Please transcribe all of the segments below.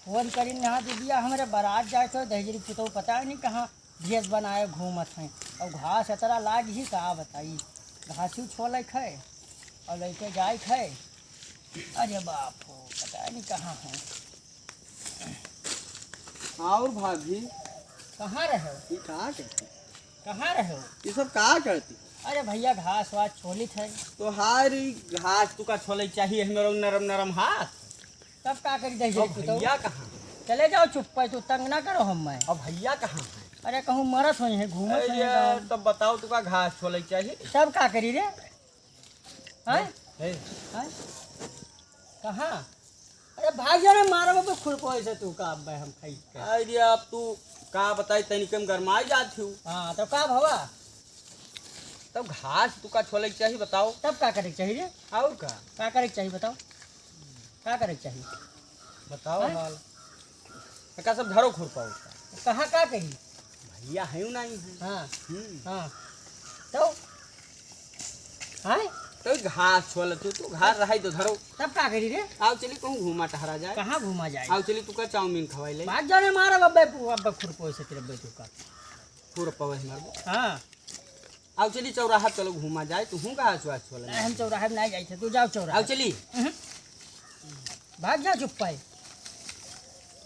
Phone करी नहा दीदिया हमारे बारात जाए तो दहजरी पुतो पता नहीं कहाँ भेस बनाए घूमत हैं और घास इतना लाग ही कहा बताई घासी छोल है और लड़के जाए है। अरे बाप हो पता नहीं कहाँ है। और भाभी कहाँ रहे हो? ये कहाँ करती? कहाँ रहे हो? ये सब कहाँ करती? अरे भैया घास वास छोलित है। तो हारी घास तुका छोले चाहिए नरम नरम नरम हाथ। तब का करी दहजरी और पुतो? भैया कहाँ? चले जाओ चुप पे तू तंग ना करो हम मैं। अब भैया कहाँ है? अरे कहूँ मरत हो है घूमत अरे है तब बताओ तुका घास छोले चाहिए। सब का करी रे? हैं? है हैं? कहाँ? अरे भाग जा रे मारा बाबा खुल को ऐसे तू का अब हम खाई के। अरे अब तू का बताई तनिकम गरमाई जाती हूँ। हाँ तो का भवा तब घास तुका छोले चाहिए बताओ। तब का करे के चाहिए रे? और का करे के चाहिए बताओ? का करे के चाहिए? बताओ हैं? हाल का सब धरो खुर पाओ कहाँ का करी? भैया है नहीं है। हाँ हम्म। हाँ तो हैं? तो घास छोले तू घास रहाई तो धरो। तब का करी रे? आओ चली कहूँ घूमा टहरा जाए। कहाँ घूमा जाए? आओ चली तुका चाउमीन खवाई ले। भाग जा रे मारा बाबा खुल को ऐसे तेरे बेटू का। पूरा पवे मारबो। हाँ आओ चली चौराहा चलो घूमा जाए। तू हूँ घास वास छोले। नहीं हम चौराहे में नहीं जाए थे तू जाओ चौराहे। आओ चली। भाग जा चुप पाए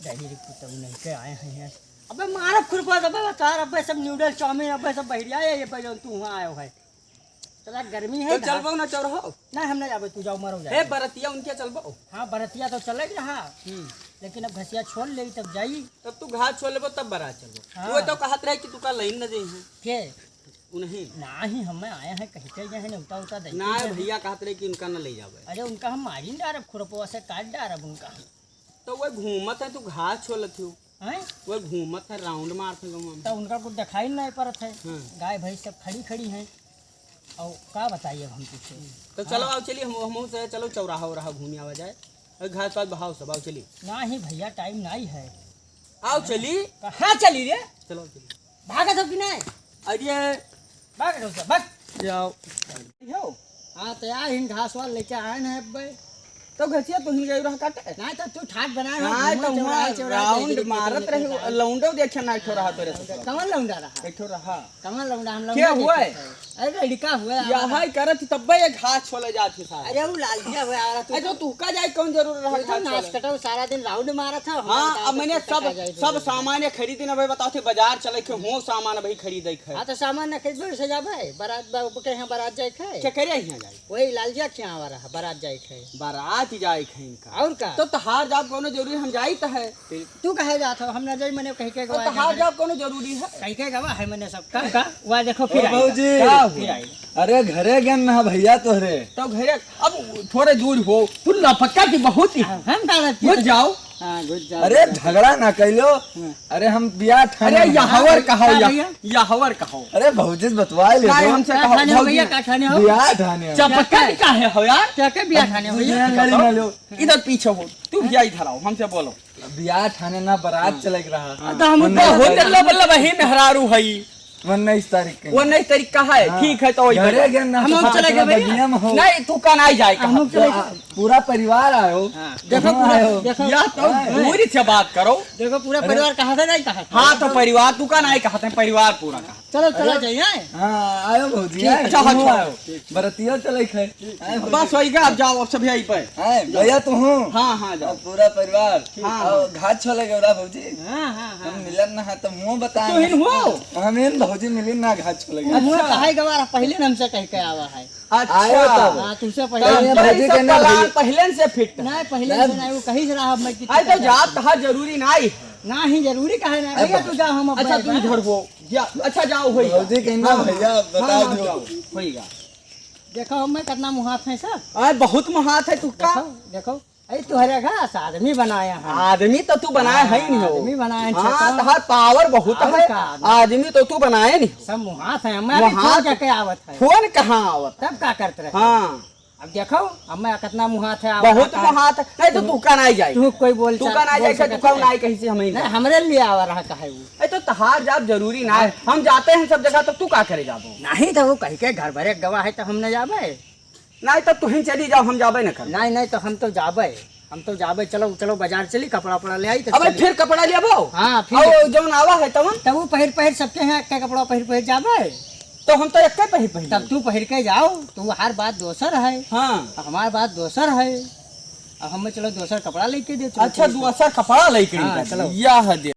दहरी पुतौ नहीं के आए हैं यहाँ। अबे मारा खुरपा अबे बता अबे सब नूडल चाउमीन अबे सब बढ़िया है ये पहले तू वहाँ आयो है। चला गर्मी है तो चलबो ना चौराहा। नहीं हम नहीं जाबे तू जाओ मरो हे जाए। बरतिया उनके चलबो। हाँ बरतिया तो चले रहा लेकिन अब घसिया छोड़ ले तब जाई तब तू घास छोड़ लेबो तब बरा चलबो। हाँ। वो तो कहत रहे कि तू का लाइन न दे है। के उन्हें नहीं हम आए हैं कहीं के गए हैं उता उता दे ना भैया कहत रहे कि उनका न ले जावे। अरे उनका हम मारी डारब खुरपवा से काट डारब उनका। तो वो घूमत है तू घास छोड़ लेती हूँ। हैं वो घूमत है राउंड मारते गाँव तो उनका कुछ दिखाई नहीं पड़त है। हाँ। गाय भैंस सब खड़ी खड़ी हैं और का बताइए हम तुझसे। तो चलो आओ चलिए हम से चलो चौराहा वराहा घूम आवा जाए। और घास पास बहाव सब आओ चली। ना ही भैया टाइम नहीं है। आओ चली। कहाँ चली रे? चलो चली। भागा सब कि नहीं? अरे भाग सब भाग जाओ। हो। हाँ तो यार इन घास वाल लेके आए हैं अब। तो घसिया तू ही गई रहा काटे। नहीं तो तू ठाट बनाए हाँ तो राउंड मारत रहे लौंडो देखे ना ठो रहा तोरे से। कमल लौंडा रहा एक ठो रहा। कमल लौंडा हम क्या लौंडा हुआ देखे है? थे। अरे लड़का हुआ है। यहाँ करत तब ये घास छोले जाती सारा। अरे वो लाल दिया हुआ आ रहा अरे तो तू का जाए कौन जरूर रहा तो घास नाच छोले। कटा सारा दिन राउंड मारा था। हाँ अब मैंने सब सामान खरीदी ना भाई बताओ थे बाजार चले के हो सामान भाई खरीदे खे। हाँ तो सामान न खरीद से जाबे बारात के यहाँ बारात जाए खे। क्या करे यहाँ जाए? वही लालजिया के यहाँ आ रहा बारात जाए खे। बारात जाए खे इनका। और का तो तहार जाब कोनो जरूरी हम जाई त है। तू कहे जात हो हम न जाई मैंने कहीं के तो गवा तहार जाब कोनो जरूरी है। कहीं के गवा है मैंने सब का वह देखो फिर आई बाबूजी फिर आई। अरे घरे गन ना भैया तोहरे तो घरे अब थोड़े दूर हो तू लपक्का की बहुत ही हम का घुस जाओ। हाँ घुस जाओ। अरे झगड़ा ना कैलो। अरे हम बियाह ठाने अरे यहवर कहो हाँ, भैया। यहवर कहो। अरे भौजी बतवा ले काय दो। हमसे क्या कहो खाने हो भौजी। भैया क्या खाने हो? बियाह ठाने चपक्का की का है हो यार। क्या के बिया खाने हो भैया? गाड़ी ना लो। इधर पीछे हो तू भैया इधर आओ हमसे बोलो। बियाह ठाने ना बारात चले रहा। तो हम बहुत मतलब वही मेहरारू है। 19 तारीख के वो नहीं तरीका है। हाँ। ठीक है तो वही घरे गन ना हम तो चले गए भैया। बगिया में हो। नहीं तू का नहीं जाए हम कहा। चले पूरा परिवार आयो। देखो कहाँ आयो? पूरा देखो या तो दूरी से बात करो। देखो पूरा परिवार कहाँ से नहीं कहा। हाँ तो परिवार तू का नहीं कहते परिवार पूरा कहा। चलो चलो जाइए। हाँ आयो भौजी। अच्छा, हाँ, तुम अच्छा। आयो बरतिया चले खे। आए भौजी। बस वही का अब जाओ अब सब यही पे। आए भैया तू हूँ। हाँ हाँ जाओ। पूरा परिवार। हाँ। और घाट छोले गौरा भौजी। हाँ हाँ हाँ। हम मिलन ना है तो मुँह तू बताए। इन हो। हम इन भौजी मिलन ना घाट छोले गए। मुँह कहे गवार पहले न हमसे कह के आवा है। आयो तब। हाँ तुमसे तब पहले तो भौजी के ना भैया। पहले से फिट। नहीं पहले से नहीं वो कहीं से रहा मैं आई तो जा तहा जरूरी नहीं है। ना ही जरूरी कहे ना भैया तू जा हम अच्छा तू इधर हो। या अच्छा जाओ होई। भौजी के ना भैया बता हाँ, दो। जाओ, होईगा। देखो हम मैं कितना मुहाफ है सब। आए बहुत मुहात है तू का। देखो देखो अरे तुम्हारे घास आदमी बनाया है। आदमी तो तू बनाया है ही नहीं आदमी हो। बनाया है हाँ छेत्रों। तहार पावर बहुत और है। का? आदमी तो तू बनाए नहीं। सब मुहाफ है मैं भी मुहाफ? फोन करके आवत है फोन कहाँ आवत? तब का करते रहे। हाँ अब देखो अब मैं कितना मुहाफ है बहुत मुहात है। नहीं तो तू का नहीं जाए। तू कोई बोल तू का नहीं जाए तू का नहीं कहीं से हमें नहीं हमरे लिए आवा रहा कहे वो। तो तहार जाब जरूरी ना है। हम जाते हैं सब जगह तो तू का करे जाबो। नहीं तो वो कह के घर भरे गवाह है तो हम न जाबे। नहीं तो तू ही चली जाओ हम जाबे न कर। नहीं नहीं तो हम तो जाबे। हम तो जाबे, चलो चलो बाजार चली, कपड़ा उपड़ा ले आई तो अब चली। फिर कपड़ा ले आबो। हाँ फिर आओ जौन आवा है तवन तब वो पहिर पहिर सबके यहाँ के कपड़ा पहिर जाबे, तो हम तो एक पहिर तब तू पहिर के जाओ, तो हर बात दोसर है, हाँ हमार बात दोसर है। अब हमें चलो दोसर कपड़ा लेके दे। अच्छा दूसरा कपड़ा लेके हाँ, चलो। यह दे